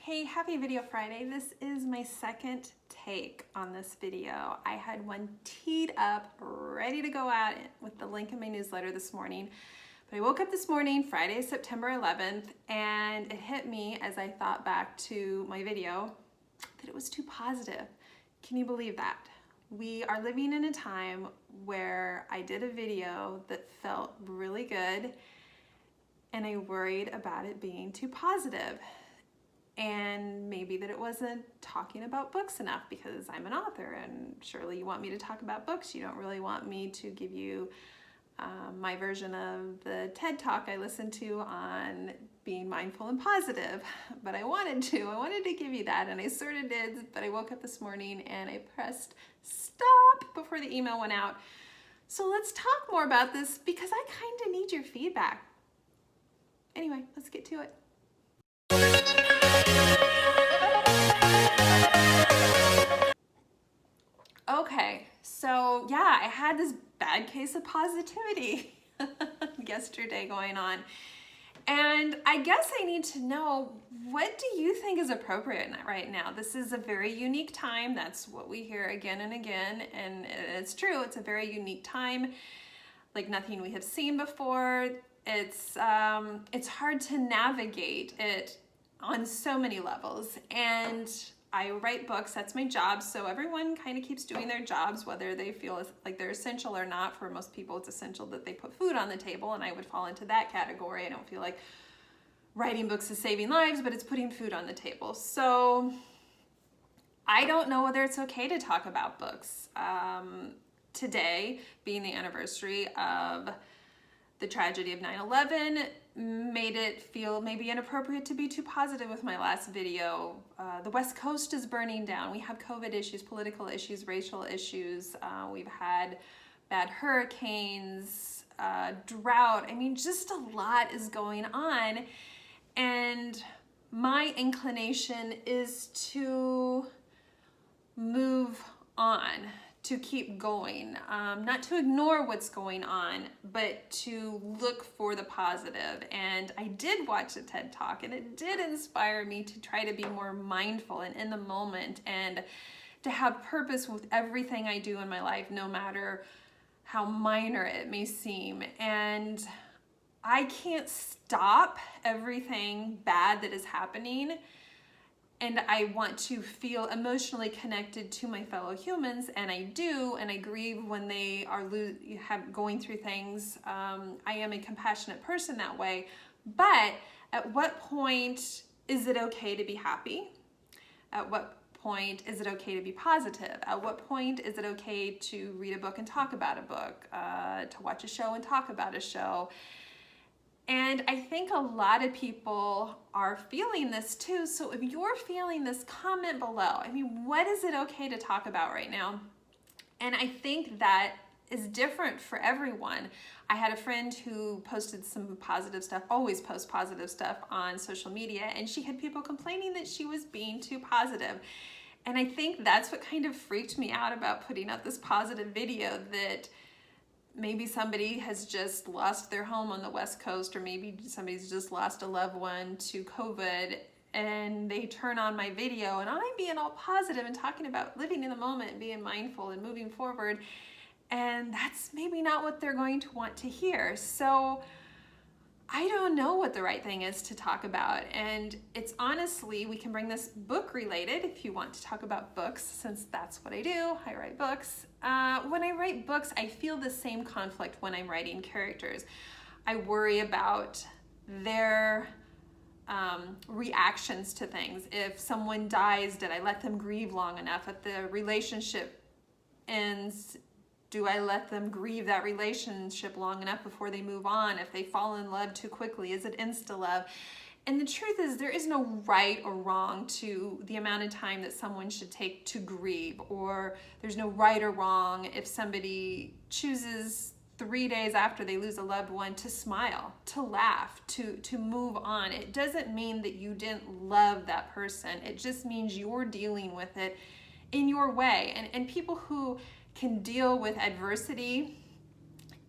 Hey, happy Video Friday. This is my second take on this video. I had one teed up, ready to go out with the link in my newsletter this morning. But I woke up this morning, Friday, September 11th, and it hit me as I thought back to my video that it was too positive. Can you believe that? We are living in a time where I did a video that felt really good and I worried about it being too positive. And maybe that it wasn't talking about books enough because I'm an author and surely you want me to talk about books. You don't really want me to give you my version of the TED Talk I listened to on being mindful and positive, but I wanted to give you that, and I sort of did, but I woke up this morning and I pressed stop before the email went out. So let's talk more about this because I kind of need your feedback. Anyway, let's get to it. Okay, so yeah, I had this bad case of positivity yesterday going on. And I guess I need to know, what do you think is appropriate right now? This is a very unique time. That's what we hear again and again. And it's true, it's a very unique time, like nothing we have seen before. It's hard to navigate it on so many levels. And I write books, that's my job, so everyone kind of keeps doing their jobs, whether they feel like they're essential or not. For most people, it's essential that they put food on the table, and I would fall into that category. I don't feel like writing books is saving lives, but it's putting food on the table. So I don't know whether it's okay to talk about books. Today, being the anniversary of the tragedy of 9/11, made it feel maybe inappropriate to be too positive with my last video. The West Coast is burning down. We have COVID issues, political issues, racial issues. We've had bad hurricanes, drought. I mean, just a lot is going on. And my inclination is to move on, to keep going, not to ignore what's going on, but to look for the positive. And I did watch a TED Talk, and it did inspire me to try to be more mindful and in the moment, and to have purpose with everything I do in my life, no matter how minor it may seem. And I can't stop everything bad that is happening. And I want to feel emotionally connected to my fellow humans, and I do, and I grieve when they are going through things. I am a compassionate person that way, but at what point is it okay to be happy? At what point is it okay to be positive? At what point is it okay to read a book and talk about a book, to watch a show and talk about a show? And I think a lot of people are feeling this too. So if you're feeling this, comment below. I mean, what is it okay to talk about right now? And I think that is different for everyone. I had a friend who posted some positive stuff, always posts positive stuff on social media, and she had people complaining that she was being too positive. And I think that's what kind of freaked me out about putting out this positive video, that maybe somebody has just lost their home on the West Coast, or maybe somebody's just lost a loved one to COVID, and they turn on my video and I'm being all positive and talking about living in the moment and being mindful and moving forward. And that's maybe not what they're going to want to hear. So I don't know what the right thing is to talk about. And it's honestly, we can bring this book related if you want to talk about books, since that's what I do. I write books. When I write books, I feel the same conflict when I'm writing characters. I worry about their reactions to things. If someone dies, did I let them grieve long enough? If the relationship ends, do I let them grieve that relationship long enough before they move on? If they fall in love too quickly, is it insta-love? And the truth is, there is no right or wrong to the amount of time that someone should take to grieve, or there's no right or wrong if somebody chooses 3 days after they lose a loved one to smile, to laugh, to move on. It doesn't mean that you didn't love that person. It just means you're dealing with it in your way. And people who can deal with adversity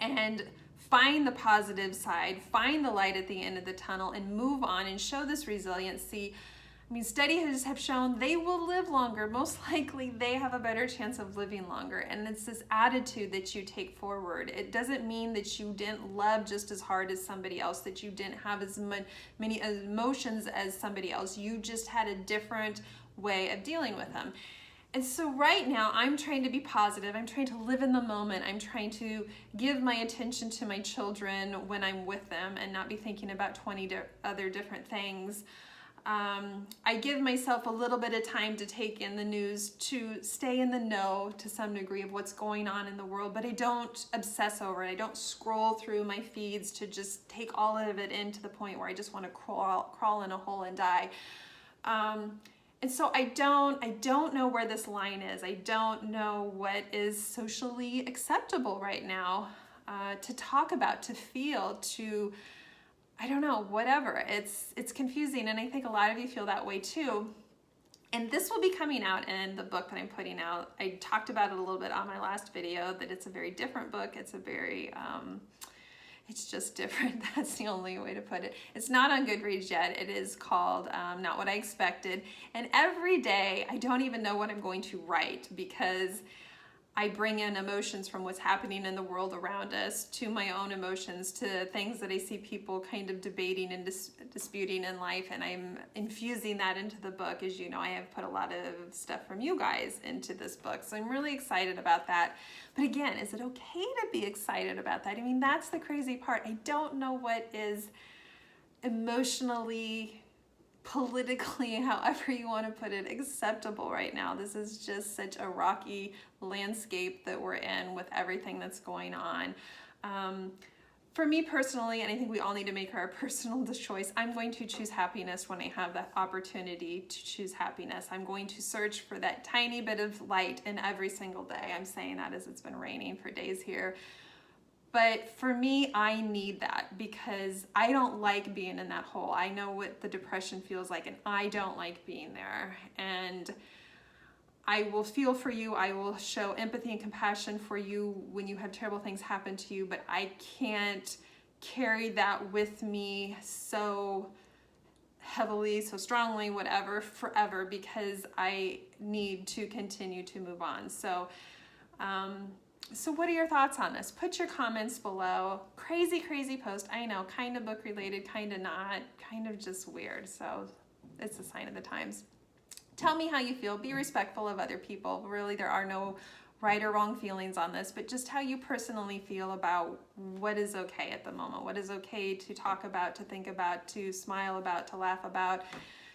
and find the positive side, find the light at the end of the tunnel, and move on and show this resiliency, I mean, studies have shown they will live longer. Most likely they have a better chance of living longer. And it's this attitude that you take forward. It doesn't mean that you didn't love just as hard as somebody else, that you didn't have as many emotions as somebody else. You just had a different way of dealing with them. And so right now I'm trying to be positive. I'm trying to live in the moment. I'm trying to give my attention to my children when I'm with them and not be thinking about 20 other different things. I give myself a little bit of time to take in the news, to stay in the know to some degree of what's going on in the world, but I don't obsess over it. I don't scroll through my feeds to just take all of it in to the point where I just want to crawl in a hole and die. And so I don't know where this line is. I don't know what is socially acceptable right now to talk about, to feel, to, I don't know, whatever. It's confusing, and I think a lot of you feel that way too. And this will be coming out in the book that I'm putting out. I talked about it a little bit on my last video, that it's a very different book. It's a very, it's just different. That's the only way to put it. It's not on Goodreads yet. It is called Not What I Expected. And every day, I don't even know what I'm going to write, because I bring in emotions from what's happening in the world around us to my own emotions, to things that I see people kind of debating and disputing in life, and I'm infusing that into the book. As you know, I have put a lot of stuff from you guys into this book, so I'm really excited about that. But again, is it okay to be excited about that? I mean, that's the crazy part. I don't know what is emotionally, politically, however you want to put it, acceptable right now. This is just such a rocky landscape that we're in with everything that's going on. For me personally, and I think we all need to make our personal choice, I'm going to choose happiness when I have that opportunity to choose happiness. I'm going to search for that tiny bit of light in every single day. I'm saying that as it's been raining for days here. But for me, I need that, because I don't like being in that hole. I know what the depression feels like, and I don't like being there. And I will feel for you. I will show empathy and compassion for you when you have terrible things happen to you, but I can't carry that with me so heavily, so strongly, whatever, forever, because I need to continue to move on. So what are your thoughts on this? Put your comments below. Crazy, crazy post. I know, kind of book related, kind of not, kind of just weird. So it's a sign of the times. Tell me how you feel. Be respectful of other people. Really, there are no right or wrong feelings on this, but just how you personally feel about what is okay at the moment. What is okay to talk about, to think about, to smile about, to laugh about.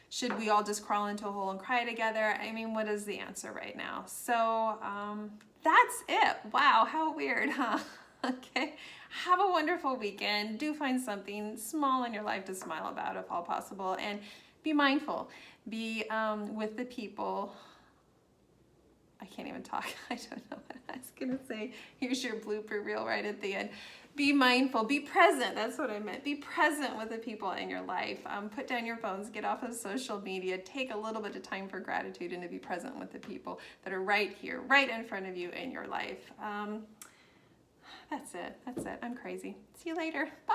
Should we all just crawl into a hole and cry together? I mean, what is the answer right now? So that's it. Wow, how weird, huh? Okay. Have a wonderful weekend. Do find something small in your life to smile about if all possible, and be mindful. Be with the people. I can't even talk. I don't know what I was gonna say. Here's your blooper reel right at the end. Be mindful, be present. That's what I meant. Be present with the people in your life. Put down your phones, get off of social media, take a little bit of time for gratitude, and to be present with the people that are right here, right in front of you in your life. That's it. I'm crazy. See you later. Bye.